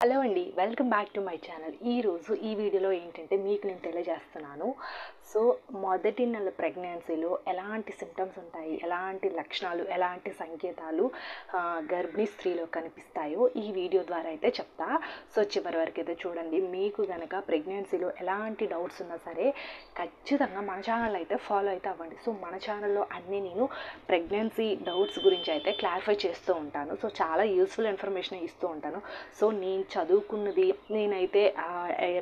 Hello అండి, welcome back to my channel. ఈరోజు ఈ వీడియోలో ఏంటంటే మీకు నేను తెలియజేస్తున్నాను. సో మొదటి నెల ప్రెగ్నెన్సీలో ఎలాంటి సిమ్టమ్స్ ఉంటాయి, ఎలాంటి లక్షణాలు, ఎలాంటి సంకేతాలు గర్భిణీ స్త్రీలో కనిపిస్తాయో ఈ వీడియో ద్వారా అయితే చెప్తా. సో చివరి వరకు అయితే చూడండి. మీకు కనుక ప్రెగ్నెన్సీలో ఎలాంటి డౌట్స్ ఉన్నా సరే ఖచ్చితంగా మన ఛానల్ అయితే ఫాలో అయితే అవ్వండి. సో మన ఛానల్లో అన్నీ నేను ప్రెగ్నెన్సీ డౌట్స్ గురించి అయితే క్లారిఫై చేస్తూ ఉంటాను. సో చాలా యూస్ఫుల్ ఇన్ఫర్మేషన్ ఇస్తూ ఉంటాను. సో నేను చదువుకున్నది, నేనైతే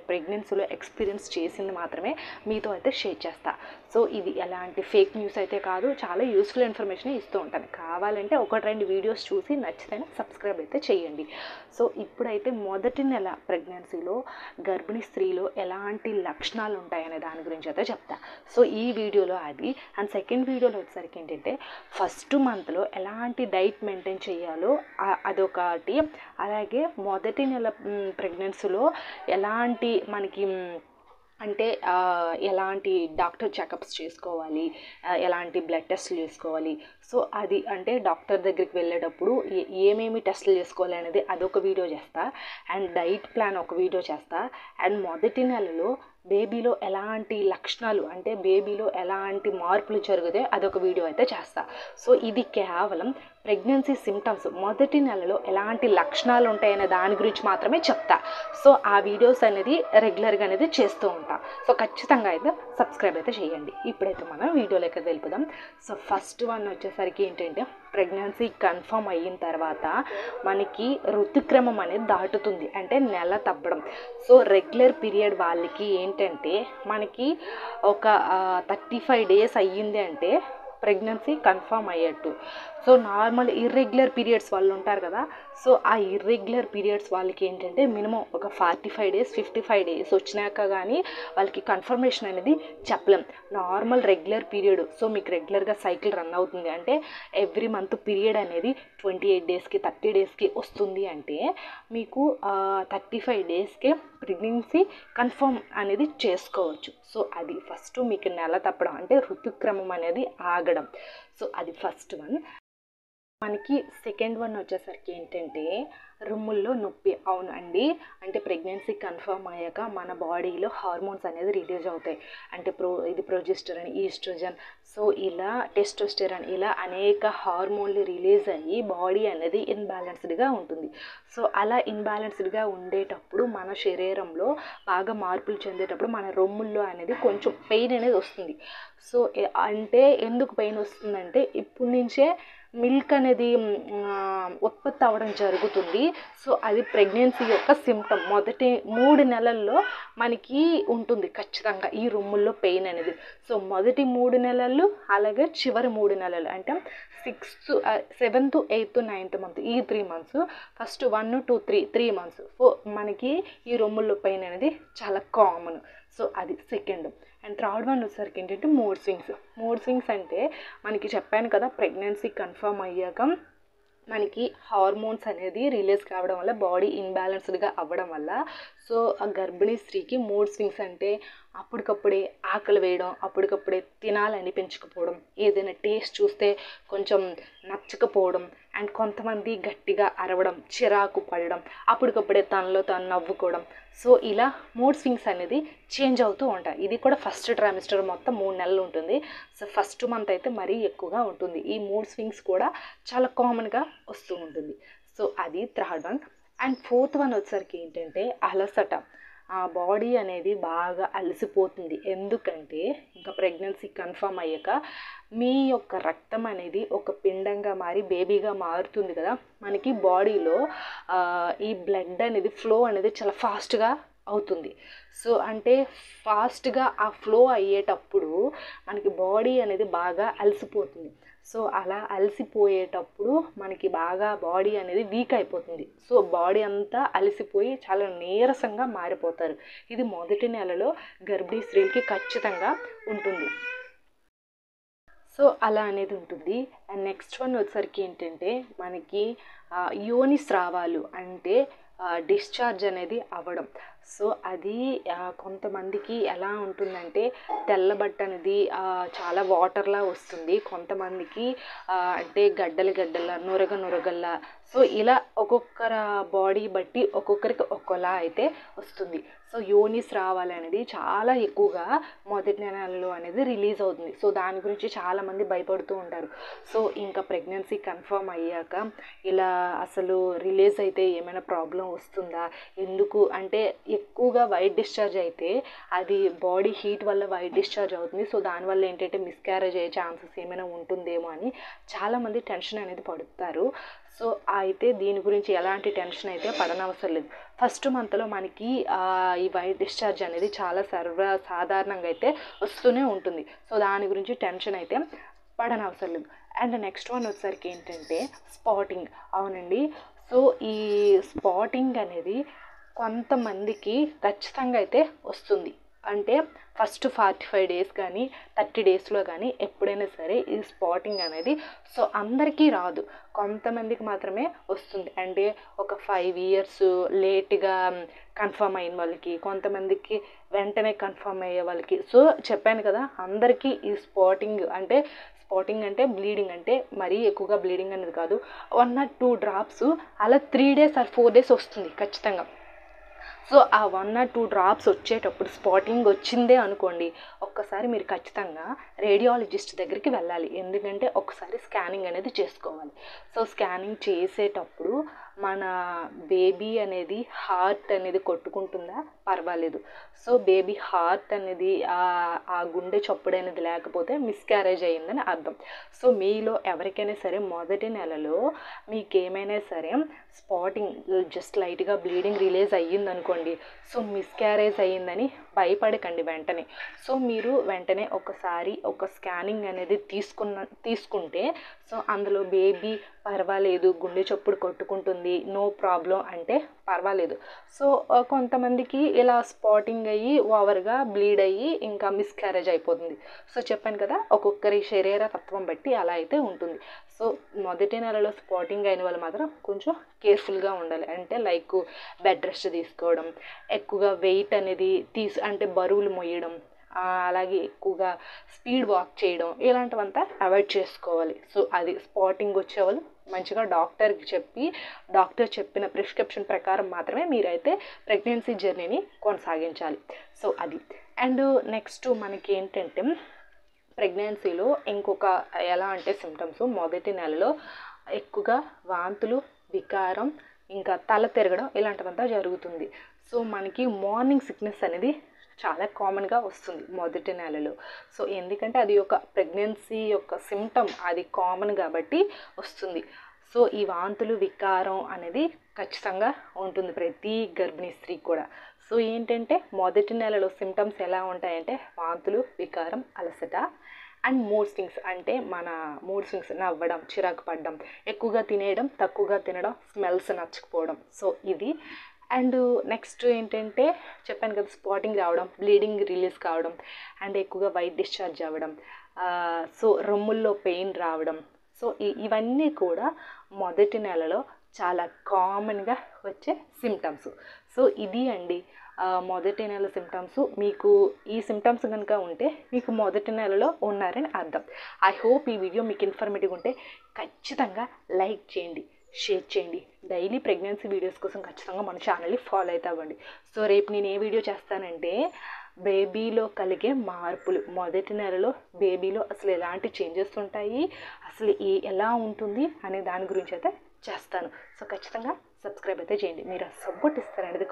ప్రెగ్నెన్సీలో ఎక్స్పీరియన్స్ చేసింది మాత్రమే మీతో అయితే షేర్ చేస్తా. సో ఇది ఎలాంటి ఫేక్ న్యూస్ అయితే కాదు, చాలా యూస్ఫుల్ ఇన్ఫర్మేషన్ ఇస్తూ ఉంటాను. కావాలంటే ఒకటి రెండు వీడియోస్ చూసి నచ్చితేనే సబ్స్క్రైబ్ అయితే చేయండి. సో ఇప్పుడైతే మొదటి నెల ప్రెగ్నెన్సీలో గర్భిణీ స్త్రీలో ఎలాంటి లక్షణాలు ఉంటాయనే దాని గురించి అయితే చెప్తా. సో ఈ వీడియోలో అది, అండ్ సెకండ్ వీడియోలో వచ్చేసరికి ఏంటంటే ఫస్ట్ మంత్లో ఎలాంటి డైట్ మెయింటైన్ చేయాలో అదొకటి, అలాగే మొదటి నెల ప్రెగ్నెన్సీలో ఎలాంటి మనకి అంటే ఎలాంటి డాక్టర్ చెకప్స్ చేసుకోవాలి, ఎలాంటి బ్లడ్ టెస్టులు చేసుకోవాలి. సో అది అంటే డాక్టర్ దగ్గరికి వెళ్ళేటప్పుడు ఏమేమి టెస్టులు చేసుకోవాలి అనేది అదొక వీడియో చేస్తా. అండ్ డైట్ ప్లాన్ ఒక వీడియో చేస్తా. అండ్ మొదటి నెలలో బేబీలో ఎలాంటి లక్షణాలు అంటే బేబీలో ఎలాంటి మార్పులు జరుగుతాయో అదొక వీడియో అయితే చేస్తా. సో ఇది కేవలం ప్రెగ్నెన్సీ సిమ్టమ్స్, మొదటి నెలలో ఎలాంటి లక్షణాలు ఉంటాయనే దాని గురించి మాత్రమే చెప్తా. సో ఆ వీడియోస్ అనేది రెగ్యులర్గా అనేది చేస్తూ ఉంటా. సో ఖచ్చితంగా అయితే సబ్స్క్రైబ్ అయితే చేయండి. ఇప్పుడైతే మనం వీడియోలోకి వెళ్ళిపోదాం. సో ఫస్ట్ వన్ వచ్చేసరికి ఏంటంటే ప్రెగ్నెన్సీ కన్ఫర్మ్ అయిన తర్వాత మనకి ఋతుక్రమం అనేది దాటుతుంది, అంటే నెల తప్పడం. సో రెగ్యులర్ పీరియడ్ వాళ్ళకి ఏంటంటే మనకి ఒక 35 days అయ్యింది అంటే ప్రెగ్నెన్సీ కన్ఫర్మ్ అయ్యేట్టు. సో నార్మల్ ఇర్రెగ్యులర్ పీరియడ్స్ వాళ్ళు ఉంటారు కదా, సో ఆ ఇర్రెగ్యులర్ పీరియడ్స్ వాళ్ళకి ఏంటంటే మినిమం ఒక 45 days 55 days వచ్చినాక కానీ వాళ్ళకి కన్ఫర్మేషన్ అనేది చెప్పలేం. నార్మల్ రెగ్యులర్ పీరియడ్, సో మీకు రెగ్యులర్గా సైకిల్ రన్ అవుతుంది అంటే ఎవ్రీ మంత్ పీరియడ్ అనేది 28 daysకి 30 daysకి వస్తుంది అంటే మీకు 35 daysకే ప్రెగ్నెన్సీ కన్ఫర్మ్ అనేది చేసుకోవచ్చు. సో అది ఫస్ట్ మీకు నెల తప్పడం అంటే ఋతుక్రమం అనేది ఆగడం. సో అది ఫస్ట్ వన్. మనకి సెకండ్ వన్ వచ్చేసరికి ఏంటంటే రొమ్ముల్లో నొప్పి. అవును అండి, అంటే ప్రెగ్నెన్సీ కన్ఫర్మ్ అయ్యాక మన బాడీలో హార్మోన్స్ అనేది రిలీజ్ అవుతాయి. అంటే ప్రొజెస్టెరాన్, ఈస్ట్రోజన్, సో ఇలా టెస్టోస్టెరాన్, ఇలా అనేక హార్మోన్లు రిలీజ్ అయ్యి బాడీ అనేది ఇన్బ్యాలెన్స్డ్గా ఉంటుంది. సో అలా ఇన్బ్యాలెన్స్డ్గా ఉండేటప్పుడు మన శరీరంలో బాగా మార్పులు చెందేటప్పుడు మన రొమ్ముల్లో అనేది కొంచెం పెయిన్ అనేది వస్తుంది. సో అంటే ఎందుకు పెయిన్ వస్తుందంటే ఇప్పటి నుంచే మిల్క్ అనేది ఉత్పత్తి అవ్వడం జరుగుతుంది. సో అది ప్రెగ్నెన్సీ యొక్క సిమ్టమ్. మొదటి 3 నెలల్లో మనకి ఉంటుంది ఖచ్చితంగా ఈ రొమ్ముల్లో పెయిన్ అనేది. సో మొదటి 3 నెలలు అలాగే చివరి 3 నెలలు అంటే 6th 7th 8th 9th month, ఈ 3 months, ఫస్ట్ 1 2 3 months మనకి ఈ రొమ్ముల్లో పెయిన్ అనేది చాలా కామన్. సో అది సెకండ్. అండ్ థర్డ్ వన్ వచ్చేసరికి ఏంటంటే మూడ్ స్వింగ్స్. మూడ్ స్వింగ్స్ అంటే మనకి చెప్పాను కదా, ప్రెగ్నెన్సీ కన్ఫర్మ్ అయ్యాక మనకి హార్మోన్స్ అనేది రిలీజ్ కావడం వల్ల బాడీ ఇన్బ్యాలెన్స్డ్గా అవ్వడం వల్ల సో ఆ గర్భిణీ స్త్రీకి మూడ్ స్వింగ్స్ అంటే అప్పటికప్పుడే ఆకలి వేయడం, అప్పటికప్పుడే తినాలనిపించకపోవడం, ఏదైనా టేస్ట్ చూస్తే కొంచెం నచ్చకపోవడం, అండ్ కొంతమంది గట్టిగా అరవడం, చిరాకు పడడం, అప్పటికప్పుడే తనలో తాను నవ్వుకోవడం. సో ఇలా మూడ్ స్వింగ్స్ అనేది చేంజ్ అవుతూ ఉంటాయి. ఇది కూడా ఫస్ట్ ట్రైమిస్టర్ మొత్తం 3 నెలలు ఉంటుంది. సో ఫస్ట్ మంత్ అయితే మరీ ఎక్కువగా ఉంటుంది. ఈ మూడ్ స్వింగ్స్ కూడా చాలా కామన్గా వస్తూ ఉంటుంది. సో అది third one. And fourth one వచ్చేసరికి ఏంటంటే అలసట. ఆ బాడీ అనేది బాగా అలసిపోతుంది. ఎందుకంటే ఇంకా ప్రెగ్నెన్సీ కన్ఫర్మ్ అయ్యాక మీ యొక్క రక్తం అనేది ఒక పిండంగా మారి బేబీగా మారుతుంది కదా, మనకి బాడీలో ఈ బ్లడ్ అనేది ఫ్లో అనేది చాలా ఫాస్ట్గా అవుతుంది. సో అంటే ఫాస్ట్గా ఆ ఫ్లో అయ్యేటప్పుడు మనకి బాడీ అనేది బాగా అలసిపోతుంది. సో అలా అలసిపోయేటప్పుడు మనకి బాగా బాడీ అనేది వీక్ అయిపోతుంది. సో బాడీ అంతా అలసిపోయి చాలా నీరసంగా మారిపోతారు. ఇది మొదటి నెలలో గర్భిణీ స్త్రీలకి ఖచ్చితంగా ఉంటుంది. సో అలా అనేది ఉంటుంది. అండ్ నెక్స్ట్ వన్ వచ్చేసరికి ఏంటంటే మనకి యోని స్రావాలు అంటే డిశ్చార్జ్ అనేది అవ్వడం. సో అది కొంతమందికి ఎలా ఉంటుందంటే తెల్లబట్ట అనేది చాలా వాటర్లా వస్తుంది, కొంతమందికి అంటే గడ్డల నురగల్లా. సో ఇలా ఒక్కొక్కర బాడీ బట్టి ఒక్కొక్కరికి ఒక్కోలా అయితే వస్తుంది. సో యోని స్రావాలు అనేది చాలా ఎక్కువగా మొదటి నెలలో అనేది రిలీజ్ అవుతుంది. సో దాని గురించి చాలామంది భయపడుతూ ఉంటారు. సో ఇంకా ప్రెగ్నెన్సీ కన్ఫర్మ్ అయ్యాక ఇలా అసలు రిలీజ్ అయితే ఏమైనా ప్రాబ్లం వస్తుందా, ఎందుకు అంటే ఎక్కువగా వైట్ డిశ్చార్జ్ అయితే అది బాడీ హీట్ వల్ల వైట్ డిశ్చార్జ్ అవుతుంది. సో దానివల్ల ఏంటంటే మిస్క్యారేజ్ అయ్యే ఛాన్సెస్ ఏమైనా ఉంటుందేమో అని చాలామంది టెన్షన్ అనేది పడుతారు. సో అయితే దీని గురించి ఎలాంటి టెన్షన్ అయితే పడనవసరం లేదు. ఫస్ట్ మంత్లో మనకి ఈ వైట్ డిశ్చార్జ్ అనేది చాలా సాధారణంగా అయితే వస్తూనే ఉంటుంది. సో దాని గురించి టెన్షన్ అయితే పడనవసరం లేదు. అండ్ నెక్స్ట్ వన్ వచ్చేసరికి ఏంటంటే స్పాటింగ్. అవునండి, సో ఈ స్పాటింగ్ అనేది కొంతమందికి ఖచ్చితంగా అయితే వస్తుంది. అంటే ఫస్ట్ 45 డేస్ కానీ 30 డేస్లో కానీ ఎప్పుడైనా సరే ఈ స్పాటింగ్ అనేది సో అందరికీ రాదు, కొంతమందికి మాత్రమే వస్తుంది. అంటే ఒక 5 ఇయర్స్ లేట్గా కన్ఫర్మ్ అయిన వాళ్ళకి, కొంతమందికి వెంటనే కన్ఫర్మ్ అయ్యే వాళ్ళకి. సో చెప్పాను కదా, అందరికీ ఈ స్పాటింగ్ అంటే బ్లీడింగ్ అంటే మరీ ఎక్కువగా బ్లీడింగ్ అనేది కాదు, 1 or 2 డ్రాప్స్ అలా 3 days or 4 days వస్తుంది ఖచ్చితంగా. సో ఆ 1 or 2 డ్రాప్స్ వచ్చేటప్పుడు స్పాటింగ్ వచ్చిందే అనుకోండి, ఒక్కసారి మీరు ఖచ్చితంగా రేడియాలజిస్ట్ దగ్గరికి వెళ్ళాలి. ఎందుకంటే ఒకసారి స్కానింగ్ అనేది చేసుకోవాలి. సో స్కానింగ్ చేసేటప్పుడు మన బేబీ అనేది హార్ట్ అనేది కొట్టుకుంటుందా పర్వాలేదు. సో బేబీ హార్ట్ అనేది ఆ గుండె చప్పుడు అనేది లేకపోతే మిస్క్యారేజ్ అయ్యిందని అర్థం. సో మీలో ఎవరికైనా సరే మొదటి నెలలో మీకేమైనా సరే స్పాటింగ్ జస్ట్ లైట్గా బ్లీడింగ్ రిలీజ్ అయ్యిందనుకోండి, సో మిస్క్యారేజ్ అయ్యిందని భయపడకండి వెంటనే. సో మీరు వెంటనే ఒక స్కానింగ్ అనేది తీసుకుంటే సో అందులో బేబీ పర్వాలేదు, గుండె చప్పుడు కొట్టుకుంటుంది, నో ప్రాబ్లం అంటే పర్వాలేదు. సో కొంతమందికి ఇలా స్పాటింగ్ అయ్యి ఓవర్గా బ్లీడ్ అయ్యి ఇంకా మిస్క్యారేజ్ అయిపోతుంది. సో చెప్పాను కదా, ఒక్కొక్కరి శరీర తత్వం బట్టి అలా అయితే ఉంటుంది. సో మొదటి నెలలో స్పాటింగ్ అయిన వాళ్ళు మాత్రం కొంచెం కేర్ఫుల్గా ఉండాలి. అంటే లైక్ బెడ్ రెస్ట్ తీసుకోవడం, ఎక్కువగా వెయిట్ అనేది అంటే బరువులు మోయడం, అలాగే ఎక్కువగా స్పీడ్ వాక్ చేయడం, ఇలాంటివంతా అవాయిడ్ చేసుకోవాలి. సో అది స్పాటింగ్ వచ్చేవాళ్ళు మంచిగా డాక్టర్ చెప్పిన ప్రిస్క్రిప్షన్ ప్రకారం మాత్రమే మీరైతే ప్రెగ్నెన్సీ జర్నీని కొనసాగించాలి. సో అది. అండ్ నెక్స్ట్ మనకి ఏంటంటే ప్రెగ్నెన్సీలో ఇంకొక ఎలా అంటే సిమ్టమ్స్ మొదటి నెలలో ఎక్కువగా వాంతులు, వికారం, ఇంకా తల తిరగడం ఇలాంటివంతా జరుగుతుంది. సో మనకి మార్నింగ్ సిక్నెస్ అనేది చాలా కామన్గా వస్తుంది మొదటి నెలలో. సో ఎందుకంటే అది ఒక ప్రెగ్నెన్సీ యొక్క సిమ్టమ్, అది కామన్ కాబట్టి వస్తుంది. సో ఈ వాంతులు, వికారం అనేది ఖచ్చితంగా ఉంటుంది ప్రతి గర్భిణీ స్త్రీకి కూడా. సో ఏంటంటే మొదటి నెలలో సిమ్టమ్స్ ఎలా ఉంటాయంటే వాంతులు, వికారం, అలసట అండ్ మూడ్ స్వింగ్స్. అంటే మన మూడ్ స్వింగ్స్, నవ్వడం, చిరాకు పడడం, ఎక్కువగా తినేయడం, తక్కువగా తినడం, స్మెల్స్ నచ్చకపోవడం. సో ఇది. అండ్ నెక్స్ట్ ఏంటంటే చెప్పాను కదా, స్పాటింగ్ రావడం, బ్లీడింగ్ రిలీజ్ కావడం, అండ్ ఎక్కువగా వైట్ డిశ్చార్జ్ అవ్వడం, సో రొమ్ముల్లో పెయిన్ రావడం. సో ఇవన్నీ కూడా మొదటి నెలలో చాలా కామన్గా వచ్చే సిమ్టమ్స్. సో ఇది అండి మొదటి నెల సిమ్టమ్స్. మీకు ఈ సిమ్టమ్స్ కనుక ఉంటే మీకు మొదటి నెలలో ఉన్నారని అర్థం. ఐ హోప్ ఈ వీడియో మీకు ఇన్ఫర్మేటివ్గా ఉంటే ఖచ్చితంగా లైక్ చేయండి, షేర్ చేయండి. డైలీ ప్రెగ్నెన్సీ వీడియోస్ కోసం ఖచ్చితంగా మన ఛానల్ని ఫాలో అయితే అవ్వండి. సో రేపు నేను ఏ వీడియో చేస్తానంటే బేబీలో కలిగే మార్పులు, మొదటి నెలలో బేబీలో అసలు ఎలాంటి చేంజెస్ ఉంటాయి, అసలు ఎలా ఉంటుంది అనే దాని గురించి అయితే చేస్తాను. సో ఖచ్చితంగా సబ్స్క్రైబ్ అయితే చేయండి. మీరు సపోర్ట్ ఇస్తారనేది